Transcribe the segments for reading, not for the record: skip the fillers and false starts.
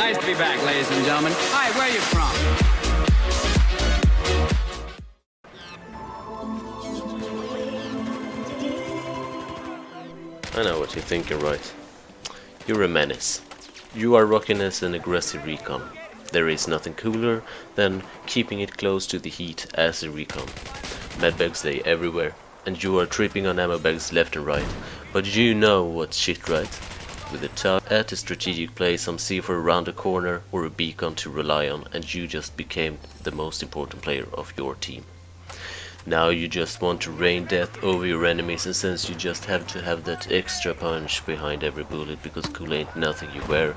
Nice to be back, ladies and gentlemen. Hi, where are you from? I know what you're thinking, right? You're a menace. You are rocking as an aggressive Recon. There is nothing cooler than keeping it close to the heat as a Recon. Medbags lay everywhere, and you are tripping on ammo bags left and right. But you know what's shit, right? With a tug at a strategic place, some C4 around a corner or a beacon to rely on, and you just became the most important player of your team. Now you just want to rain death over your enemies, and since you just have to have that extra punch behind every bullet, because cool ain't nothing you wear,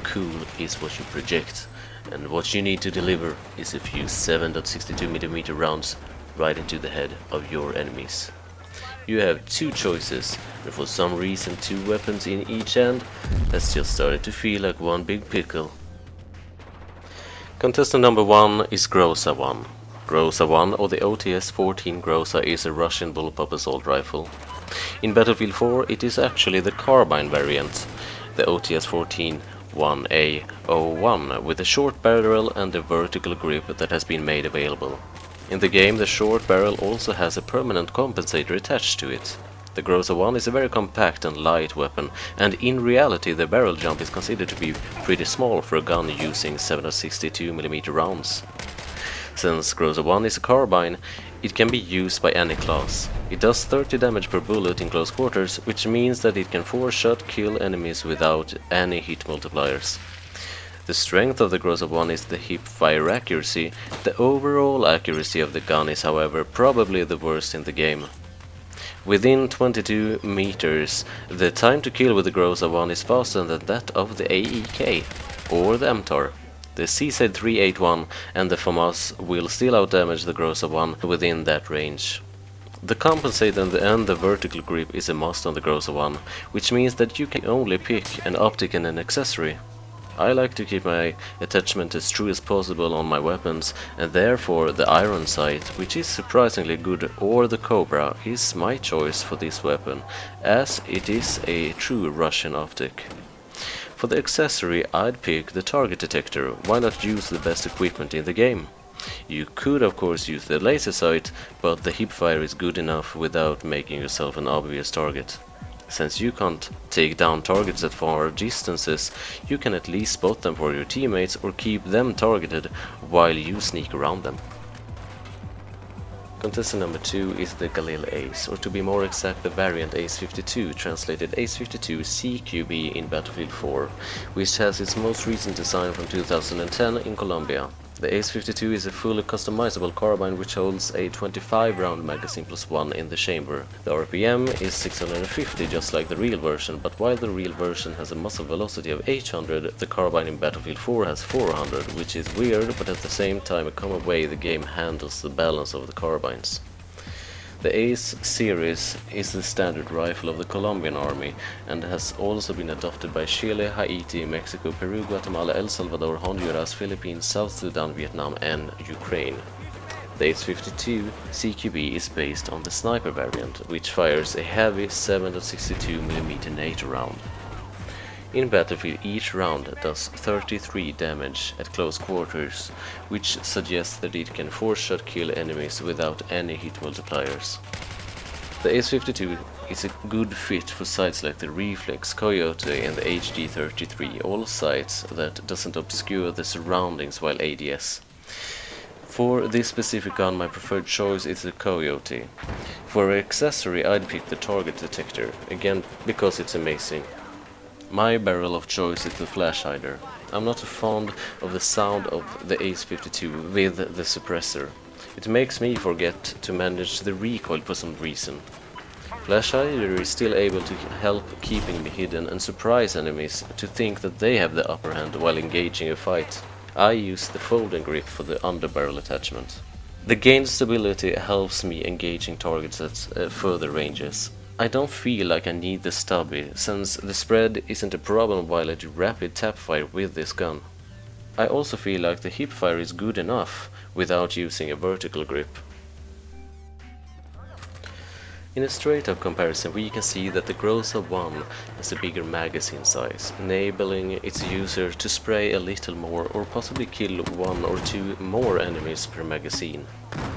cool is what you project. And what you need to deliver is a few 7.62mm rounds right into the head of your enemies. You have two choices, and for some reason 2 weapons in each hand. That's just starting to feel like one big pickle. Contestant number 1 is Groza-1. Groza-1, or the OTS-14 Groza, is a Russian bullpup assault rifle. In Battlefield 4 it is actually the carbine variant, the OTS-14 1A01, with a short barrel and a vertical grip that has been made available. In the game, the short barrel also has a permanent compensator attached to it. The Groza-1 is a very compact and light weapon, and in reality the barrel jump is considered to be pretty small for a gun using 7.62mm rounds. Since Groza-1 is a carbine, it can be used by any class. It does 30 damage per bullet in close quarters, which means that it can 4-shot kill enemies without any hit multipliers. The strength of the Groza-1 is the hip fire accuracy. The overall accuracy of the gun is, however, probably the worst in the game. Within 22 meters, the time to kill with the Groza-1 is faster than that of the AEK or the MTAR. The CZ381 and the FAMAS will still outdamage the Groza-1 within that range. The compensator and the vertical grip is a must on the Groza-1, which means that you can only pick an optic and an accessory. I like to keep my attachment as true as possible on my weapons, and therefore the iron sight, which is surprisingly good, or the Cobra, is my choice for this weapon, as it is a true Russian optic. For the accessory, I'd pick the target detector. Why not use the best equipment in the game? You could of course use the laser sight, but the hipfire is good enough without making yourself an obvious target. Since you can't take down targets at far distances, you can at least spot them for your teammates or keep them targeted while you sneak around them. Contestant number 2 is the Galil ACE, or to be more exact the variant ACE-52, translated ACE-52-CQB in Battlefield 4, which has its most recent design from 2010 in Colombia. The ACE-52 is a fully customizable carbine which holds a 25-round magazine plus 1 in the chamber. The RPM is 650, just like the real version, but while the real version has a muzzle velocity of 800, the carbine in Battlefield 4 has 400, which is weird, but at the same time a common way the game handles the balance of the carbines. The ACE series is the standard rifle of the Colombian army and has also been adopted by Chile, Haiti, Mexico, Peru, Guatemala, El Salvador, Honduras, Philippines, South Sudan, Vietnam and Ukraine. The ACE-52 CQB is based on the sniper variant, which fires a heavy 7.62mm NATO round. In Battlefield, each round does 33 damage at close quarters, which suggests that it can 4-shot kill enemies without any hit multipliers. The ACE-52 is a good fit for sights like the Reflex, Coyote and the HD-33, all sights that doesn't obscure the surroundings while ADS. For this specific gun, my preferred choice is the Coyote. For accessory, I'd pick the target detector, again because it's amazing. My barrel of choice is the flash hider. I'm not fond of the sound of the ACE-52 with the suppressor. It makes me forget to manage the recoil for some reason. Flash hider is still able to help keeping me hidden and surprise enemies to think that they have the upper hand while engaging a fight. I use the folding grip for the underbarrel attachment. The gained stability helps me engaging targets at further ranges. I don't feel like I need the stubby, since the spread isn't a problem while I do rapid tap fire with this gun. I also feel like the hip fire is good enough without using a vertical grip. In a straight-up comparison, we can see that the Groza-1 has a bigger magazine size, enabling its user to spray a little more or possibly kill 1 or 2 more enemies per magazine.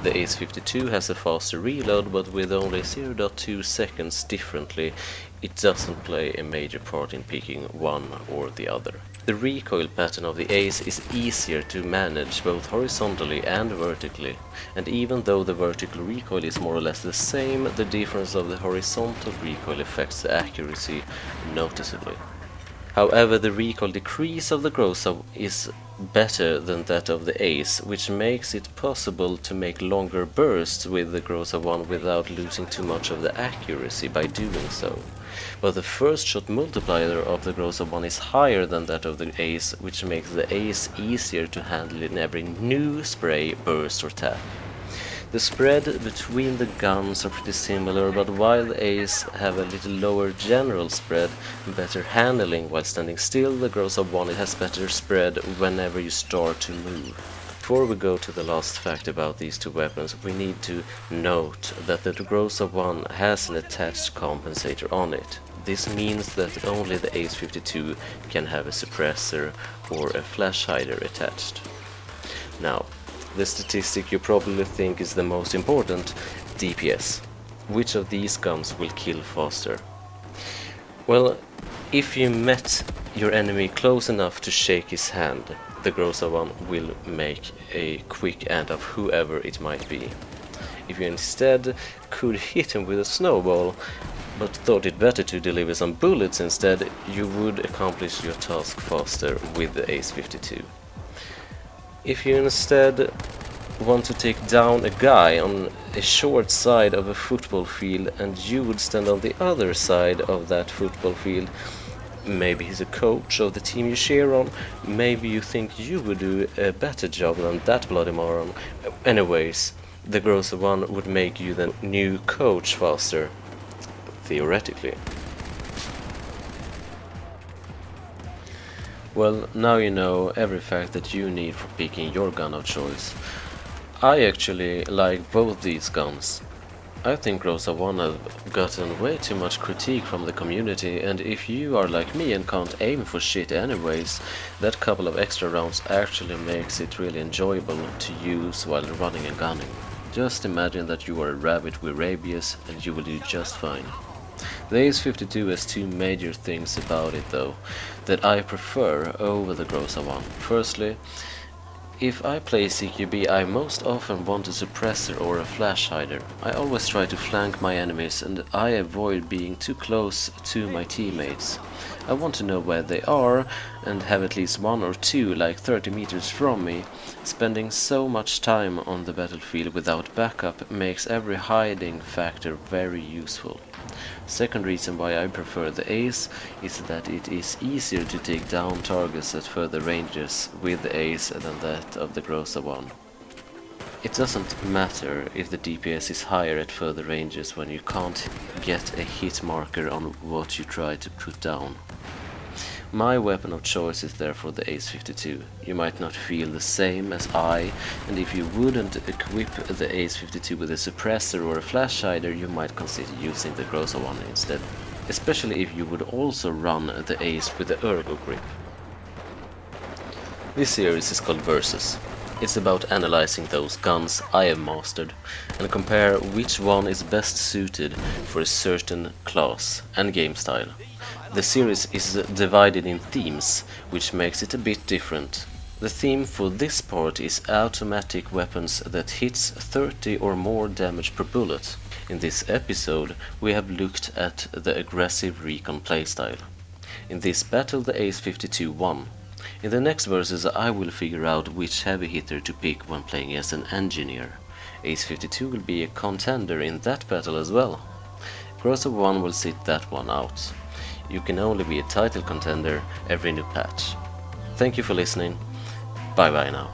The ACE-52 has a faster reload, but with only 0.2 seconds differently, it doesn't play a major part in picking one or the other. The recoil pattern of the ACE is easier to manage both horizontally and vertically, and even though the vertical recoil is more or less the same, the difference of the horizontal recoil affects the accuracy noticeably. However, the recoil decrease of the Groza is better than that of the ACE, which makes it possible to make longer bursts with the Groza-1 without losing too much of the accuracy by doing so. But the first shot multiplier of the Groza-1 is higher than that of the ACE, which makes the ACE easier to handle in every new spray, burst or tap. The spread between the guns are pretty similar, but while the ACE have a little lower general spread and better handling while standing still, the Groza-1 has better spread whenever you start to move. Before we go to the last fact about these two weapons, we need to note that the Groza-1 has an attached compensator on it. This means that only the ACE-52 can have a suppressor or a flash hider attached. Now, the statistic you probably think is the most important, DPS. Which of these guns will kill faster? Well, if you met your enemy close enough to shake his hand, the Groza-1 will make a quick end of whoever it might be. If you instead could hit him with a snowball, but thought it better to deliver some bullets instead, you would accomplish your task faster with the ACE-52. If you instead want to take down a guy on a short side of a football field and you would stand on the other side of that football field, maybe he's a coach of the team you cheer on, maybe you think you would do a better job than that bloody moron. Anyways, the Groza-1 would make you the new coach faster, theoretically. Well, now you know every fact that you need for picking your gun of choice. I actually like both these guns. I think Groza-1 have gotten way too much critique from the community, and if you are like me and can't aim for shit anyways, that couple of extra rounds actually makes it really enjoyable to use while running and gunning. Just imagine that you are a rabbit with rabies and you will do just fine. The ACE-52 has two major things about it though, that I prefer over the Groza-1. Firstly, if I play CQB, I most often want a suppressor or a flash hider. I always try to flank my enemies and I avoid being too close to my teammates. I want to know where they are and have at least one or two like 30 meters from me. Spending so much time on the battlefield without backup makes every hiding factor very useful. Second reason why I prefer the ACE is that it is easier to take down targets at further ranges with the ACE than that of the Groza-1. It doesn't matter if the DPS is higher at further ranges when you can't get a hit marker on what you try to put down. My weapon of choice is therefore the ACE-52. You might not feel the same as I, and if you wouldn't equip the ACE-52 with a suppressor or a flash hider, you might consider using the Groza-1 instead. Especially if you would also run the ACE with the ergo grip. This series is called Versus. It's about analyzing those guns I have mastered and compare which one is best suited for a certain class and game style. The series is divided in themes, which makes it a bit different. The theme for this part is automatic weapons that hits 30 or more damage per bullet. In this episode we have looked at the aggressive Recon playstyle. In this battle the ACE-52 won. In the next verses I will figure out which heavy hitter to pick when playing as an engineer. ACE-52 will be a contender in that battle as well. Groza-1 will sit that one out. You can only be a title contender every new patch. Thank you for listening. Bye bye now.